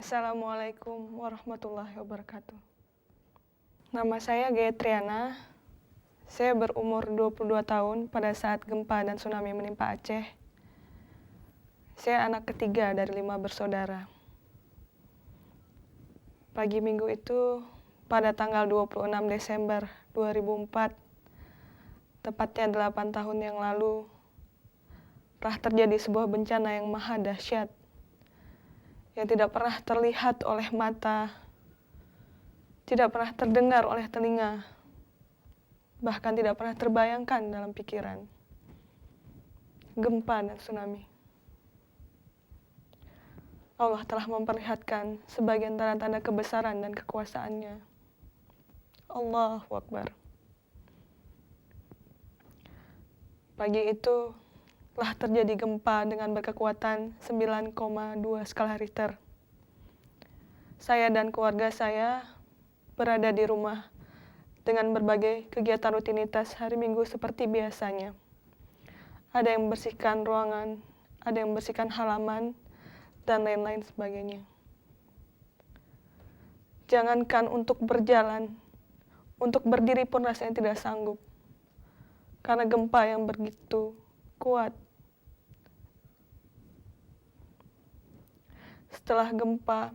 Assalamualaikum warahmatullahi wabarakatuh. Nama saya Gayatriana. Saya berumur 22 tahun pada saat gempa dan tsunami menimpa Aceh. Saya anak ketiga dari 5 bersaudara. Pagi minggu itu, pada tanggal 26 Desember 2004, tepatnya 8 tahun yang lalu, telah terjadi sebuah bencana yang maha dahsyat, yang tidak pernah terlihat oleh mata, tidak pernah terdengar oleh telinga, bahkan tidak pernah terbayangkan dalam pikiran. Gempa dan tsunami. Allah telah memperlihatkan sebagian tanda-tanda kebesaran dan kekuasaannya. Allahu Akbar. Pagi itu telah terjadi gempa dengan berkekuatan 9,2 skala Richter. Saya dan keluarga saya berada di rumah dengan berbagai kegiatan rutinitas hari Minggu seperti biasanya. Ada yang membersihkan ruangan, ada yang membersihkan halaman, dan lain-lain sebagainya. Jangankan untuk berjalan, untuk berdiri pun rasanya tidak sanggup, karena gempa yang begitu kuat. Setelah gempa,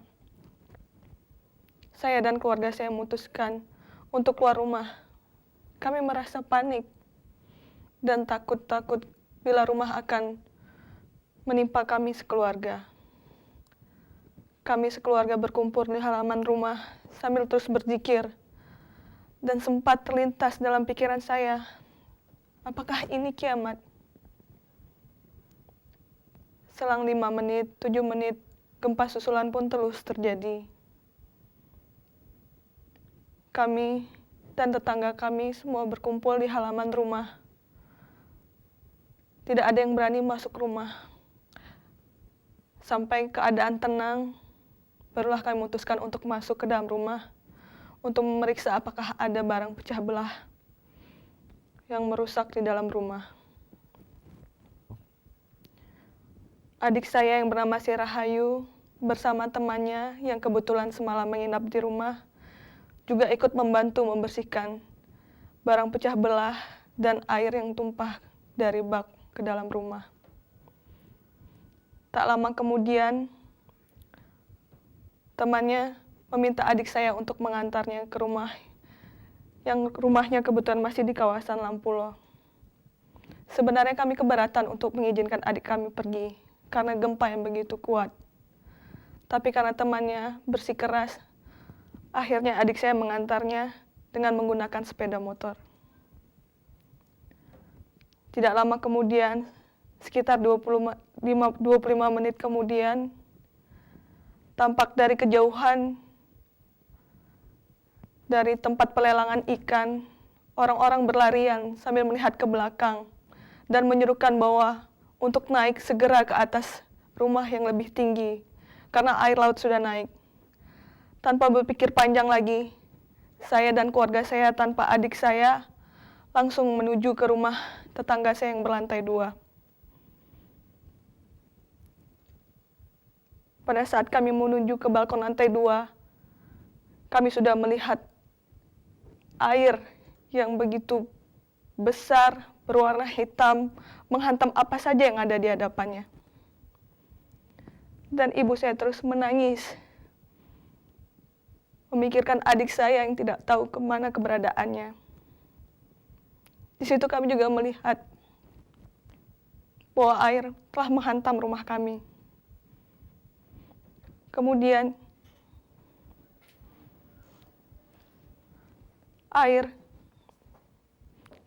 saya dan keluarga saya memutuskan untuk keluar rumah. Kami merasa panik dan takut bila rumah akan menimpa kami sekeluarga. Kami sekeluarga berkumpul di halaman rumah sambil terus berzikir. Dan sempat terlintas dalam pikiran saya, apakah ini kiamat? Selang 5 menit, 7 menit, gempa susulan pun terus terjadi. Kami dan tetangga kami semua berkumpul di halaman rumah. Tidak ada yang berani masuk rumah. Sampai keadaan tenang, barulah kami memutuskan untuk masuk ke dalam rumah untuk memeriksa apakah ada barang pecah belah yang merusak di dalam rumah. Adik saya yang bernama si Rahayu bersama temannya yang kebetulan semalam menginap di rumah juga ikut membantu membersihkan barang pecah belah dan air yang tumpah dari bak ke dalam rumah. Tak lama kemudian, temannya meminta adik saya untuk mengantarnya ke rumah yang rumahnya kebetulan masih di kawasan Lampulo. Sebenarnya kami keberatan untuk mengizinkan adik kami pergi karena gempa yang begitu kuat. Tapi karena temannya bersikeras, akhirnya adik saya mengantarnya dengan menggunakan sepeda motor. Tidak lama kemudian, sekitar 25 menit kemudian, tampak dari kejauhan, dari tempat pelelangan ikan, orang-orang berlarian sambil melihat ke belakang dan menyerukan bahwa untuk naik segera ke atas rumah yang lebih tinggi karena air laut sudah naik. Tanpa berpikir panjang lagi, saya dan keluarga saya tanpa adik saya langsung menuju ke rumah tetangga saya yang berlantai 2. Pada saat kami menuju ke balkon lantai 2, kami sudah melihat air yang begitu besar, berwarna hitam, menghantam apa saja yang ada di hadapannya. Dan ibu saya terus menangis, memikirkan adik saya yang tidak tahu kemana keberadaannya. Di situ kami juga melihat bahwa air telah menghantam rumah kami. Kemudian, air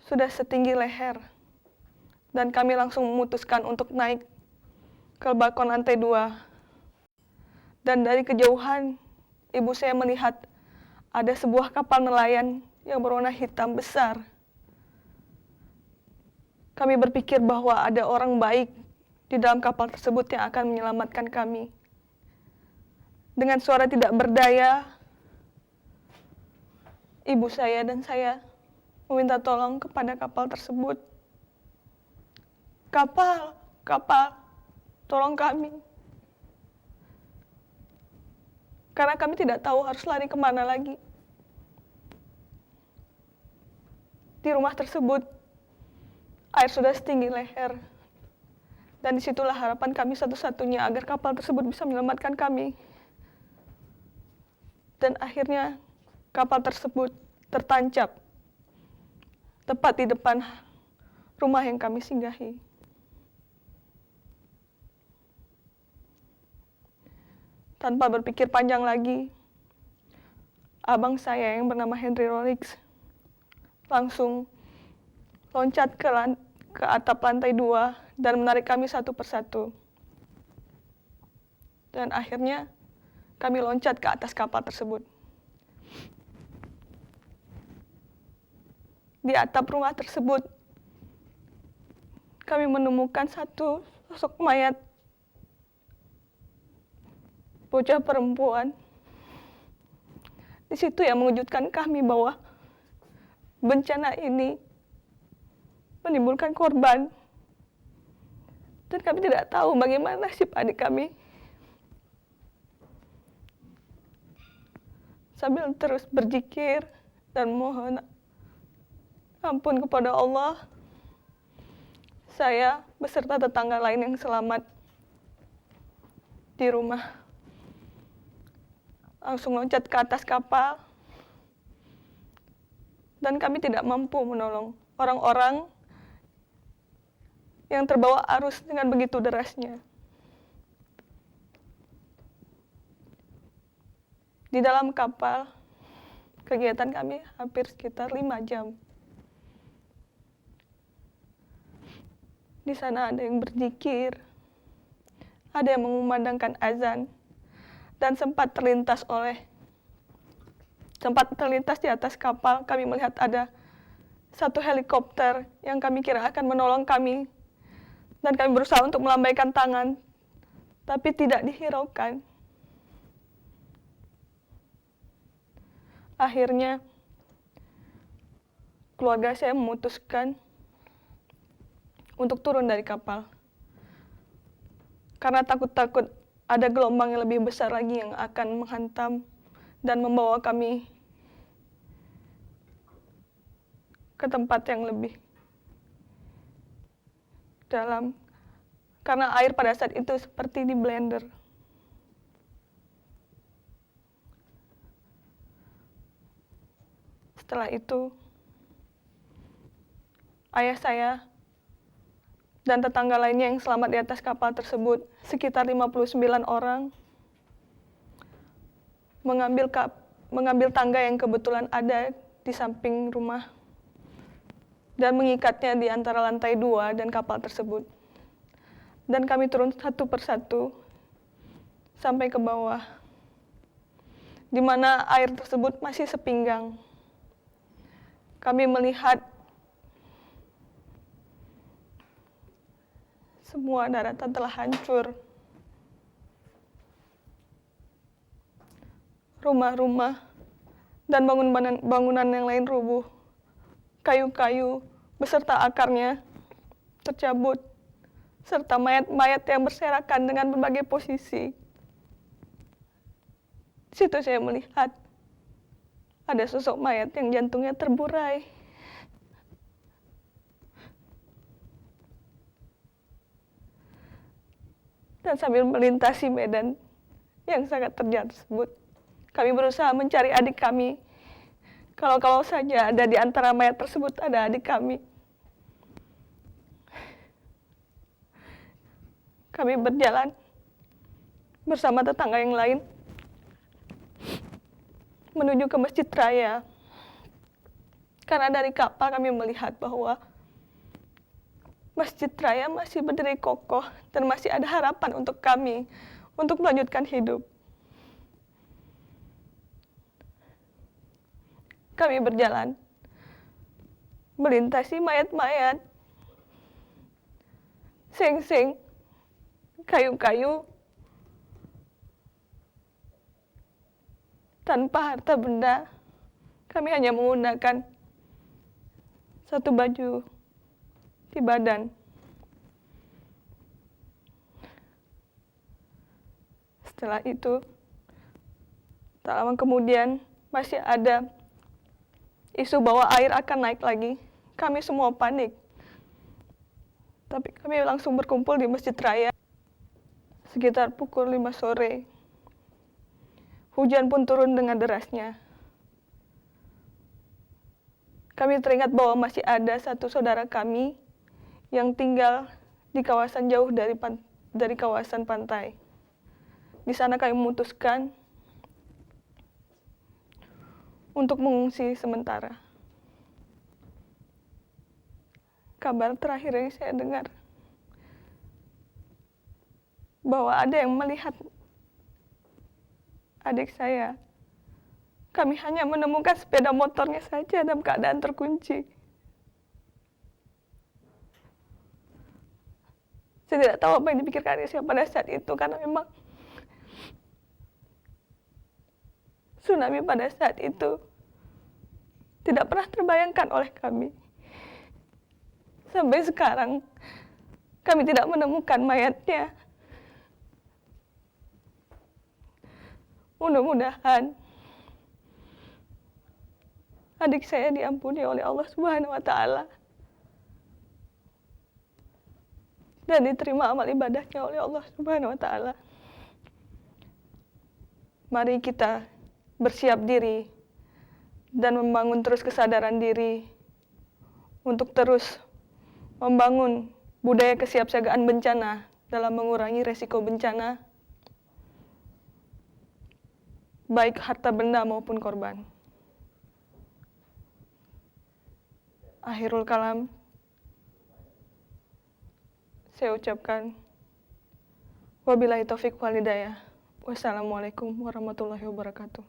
sudah setinggi leher, dan kami langsung memutuskan untuk naik ke balkon lantai 2. Dan dari kejauhan, ibu saya melihat ada sebuah kapal nelayan yang berwarna hitam besar. Kami berpikir bahwa ada orang baik di dalam kapal tersebut yang akan menyelamatkan kami. Dengan suara tidak berdaya, ibu saya dan saya meminta tolong kepada kapal tersebut. Kapal, tolong kami. karena kami tidak tahu harus lari kemana lagi. Di rumah tersebut, air sudah setinggi leher. Dan disitulah harapan kami satu-satunya agar kapal tersebut bisa menyelamatkan kami. Dan akhirnya kapal tersebut tertancap tepat di depan rumah yang kami singgahi. Tanpa berpikir panjang lagi, abang saya yang bernama Henry Rolex langsung loncat ke atap lantai 2 dan menarik kami satu persatu. Dan akhirnya kami loncat ke atas kapal tersebut. Di atap rumah tersebut, kami menemukan satu sosok mayat bocah perempuan. Di situ yang mengejutkan kami bahwa bencana ini menimbulkan korban. Dan kami tidak tahu bagaimana nasib adik kami. Sambil terus berzikir dan mohon ampun kepada Allah, saya beserta tetangga lain yang selamat di rumah langsung loncat ke atas kapal. Dan kami tidak mampu menolong orang-orang yang terbawa arus dengan begitu derasnya. Di dalam kapal, kegiatan kami hampir sekitar 5 jam. Di sana ada yang berzikir, ada yang mengumandangkan azan, dan sempat terlintas di atas kapal, kami melihat ada satu helikopter yang kami kira akan menolong kami. Dan kami berusaha untuk melambaikan tangan, tapi tidak dihiraukan. Akhirnya, keluarga saya memutuskan untuk turun dari kapal. Karena takut-takut ada gelombang yang lebih besar lagi yang akan menghantam dan membawa kami ke tempat yang lebih dalam, karena air pada saat itu seperti di blender. Setelah itu, ayah saya dan tetangga lainnya yang selamat di atas kapal tersebut, sekitar 59 orang, mengambil tangga yang kebetulan ada di samping rumah dan mengikatnya di antara lantai 2 dan kapal tersebut. Dan kami turun satu persatu sampai ke bawah, di mana air tersebut masih sepinggang. Kami melihat semua daratan telah hancur. Rumah-rumah dan bangunan yang lain rubuh. Kayu-kayu beserta akarnya tercabut, serta mayat-mayat yang berserakan dengan berbagai posisi. Di situ saya melihat ada sosok mayat yang jantungnya terburai. Dan sambil melintasi medan yang sangat terjal tersebut, kami berusaha mencari adik kami. Kalau saja ada di antara mayat tersebut ada adik kami. Kami berjalan bersama tetangga yang lain menuju ke Masjid Raya. Karena dari kapal kami melihat bahwa Masjid Raya masih berdiri kokoh dan masih ada harapan untuk kami untuk melanjutkan hidup. Kami berjalan melintasi mayat-mayat, seng-seng, kayu-kayu, tanpa harta benda. Kami hanya menggunakan satu baju di badan. Setelah itu, Tak lama kemudian masih ada isu bahwa air akan naik lagi. Kami semua panik. Tapi kami langsung berkumpul di Masjid Raya sekitar pukul 5 sore. Hujan pun turun dengan derasnya. Kami teringat bahwa masih ada satu saudara kami yang tinggal di kawasan jauh dari kawasan pantai. Di sana kami memutuskan untuk mengungsi sementara. Kabar terakhir yang saya dengar bahwa ada yang melihat adik saya. Kami hanya menemukan sepeda motornya saja dalam keadaan terkunci. Saya tidak tahu apa yang dipikirkan Aisyah pada saat itu, karena memang tsunami pada saat itu tidak pernah terbayangkan oleh kami. Sampai sekarang kami tidak menemukan mayatnya. Mudah-mudahan adik saya diampuni oleh Allah Subhanahu wa Ta'ala dan diterima amal ibadahnya oleh Allah Subhanahu wa Ta'ala. Mari kita bersiap diri dan membangun terus kesadaran diri untuk terus membangun budaya kesiapsiagaan bencana dalam mengurangi resiko bencana, baik harta benda maupun korban. Akhirul kalam, saya ucapkan wabillahi taufiq wal hidayah. Wassalamualaikum warahmatullahi wabarakatuh.